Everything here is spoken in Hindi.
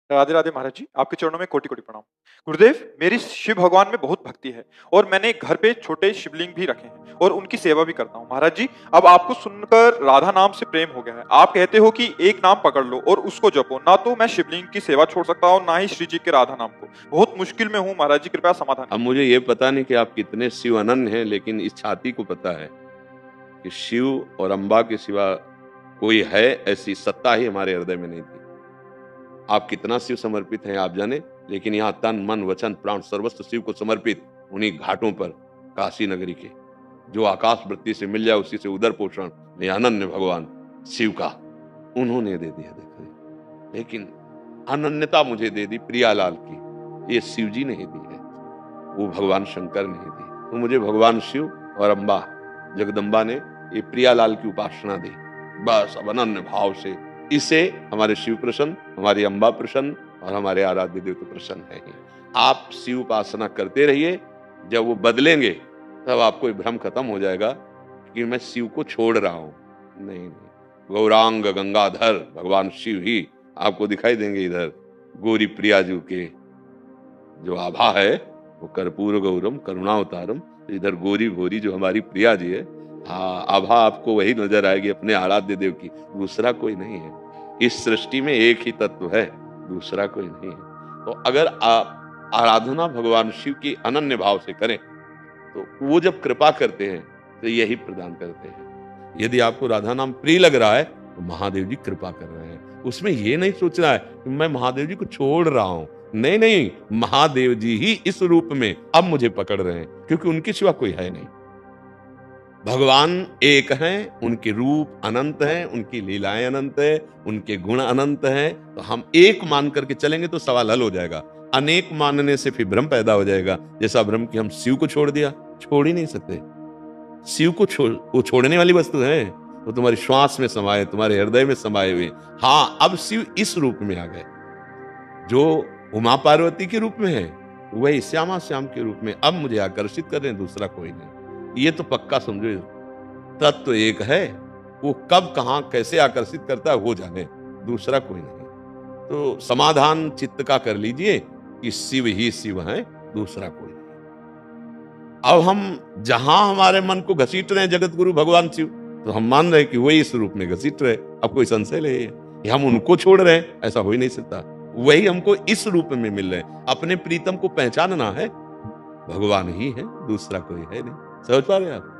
राधे राधे महाराज जी, आपके चरणों में कोटि-कोटि प्रणाम। गुरुदेव, मेरी शिव भगवान में बहुत भक्ति है और मैंने घर पे छोटे शिवलिंग भी रखे हैं और उनकी सेवा भी करता हूँ। महाराज जी, अब आपको सुनकर राधा नाम से प्रेम हो गया है। आप कहते हो कि एक नाम पकड़ लो और उसको जपो, ना तो मैं शिवलिंग की सेवा छोड़ सकता हूँ, ना ही श्री जी के राधा नाम को। बहुत मुश्किल में हूँ महाराज जी, कृपया समाधान अब मुझे ये पता नहीं कि आप कितने शिव अनन्य हैं, लेकिन इस छाती को पता है कि शिव और अम्बा के सिवा कोई है, ऐसी सत्ता ही हमारे हृदय में नहीं थी। आप कितना शिव समर्पित हैं आप जाने, लेकिन यहाँ तन मन वचन प्राण सर्वस्व शिव को समर्पित उन्हीं घाटों पर काशी नगरी के, जो आकाश वृत्ति से मिल जाए उसी से उदर पोषण अनन्य भगवान शिव का उन्होंने दे दिया। देखो, लेकिन अनन्यता मुझे दे दी प्रियालाल की, ये शिव जी नहीं दी है, वो भगवान शंकर नहीं दी। तो मुझे भगवान शिव और अम्बा जगदम्बा ने ये प्रियालाल की उपासना दी। बस अब अनन्य भाव से इसे हमारे शिव प्रसन्न, हमारी अम्बा प्रसन्न और हमारे आराध्य देव तो प्रसन्न है ही। आप शिव उपासना करते रहिए, जब वो बदलेंगे तब आपको ये भ्रम खत्म हो जाएगा कि मैं शिव को छोड़ रहा हूं। नहीं नहीं, गौरांग गंगाधर भगवान शिव ही आपको दिखाई देंगे। इधर गौरी प्रिया जी के जो आभा है वो कर्पूर गौरम करुणावतारम, इधर गौरी घोरी जो हमारी प्रिया जी है, हाँ, आभा आपको वही नजर आएगी अपने आराध्य देव की, दूसरा कोई नहीं है। इस सृष्टि में एक ही तत्व है, दूसरा कोई नहीं है। तो अगर आप आराधना भगवान शिव की अनन्य भाव से करें तो वो जब कृपा करते हैं तो यही प्रदान करते हैं। यदि आपको राधा नाम प्रिय लग रहा है तो महादेव जी कृपा कर रहे हैं। उसमें ये नहीं सोचना है कि मैं महादेव जी को छोड़ रहा हूं। नहीं नहीं, महादेव जी ही इस रूप में अब मुझे पकड़ रहे हैं, क्योंकि उनके सिवा कोई है नहीं। भगवान एक हैं, उनके रूप अनंत हैं, उनकी लीलाएं अनंत है, उनके गुण अनंत हैं। तो हम एक मान करके चलेंगे तो सवाल हल हो जाएगा। अनेक मानने से फिर भ्रम पैदा हो जाएगा। जैसा भ्रम कि हम शिव को छोड़ दिया, छोड़ ही नहीं सकते। शिव को वो छोड़ने वाली वस्तु है, वो तुम्हारी श्वास में समाये, तुम्हारे हृदय में समाये हुए। हाँ, अब शिव इस रूप में आ गए जो उमा पार्वती के रूप में है, वही श्यामा श्याम के रूप में अब मुझे आकर्षित कर रहे हैं, दूसरा कोई नहीं। ये तो पक्का समझो, तत्व एक है, वो कब कहां कैसे आकर्षित करता है वो जाने, दूसरा कोई नहीं। तो समाधान चित्त का कर लीजिए कि शिव ही शिव है, दूसरा कोई नहीं। अब हम जहां हमारे मन को घसीट रहे हैं जगत गुरु भगवान शिव, तो हम मान रहे हैं कि वही इस रूप में घसीट रहे। अब कोई संशय नहीं है, हम उनको छोड़ रहे हैं, ऐसा हो ही नहीं सकता। वही हमको इस रूप में मिल रहे हैं। अपने प्रीतम को पहचानना है, भगवान ही है, दूसरा कोई है नहीं। समझ पा रहे हैं आप?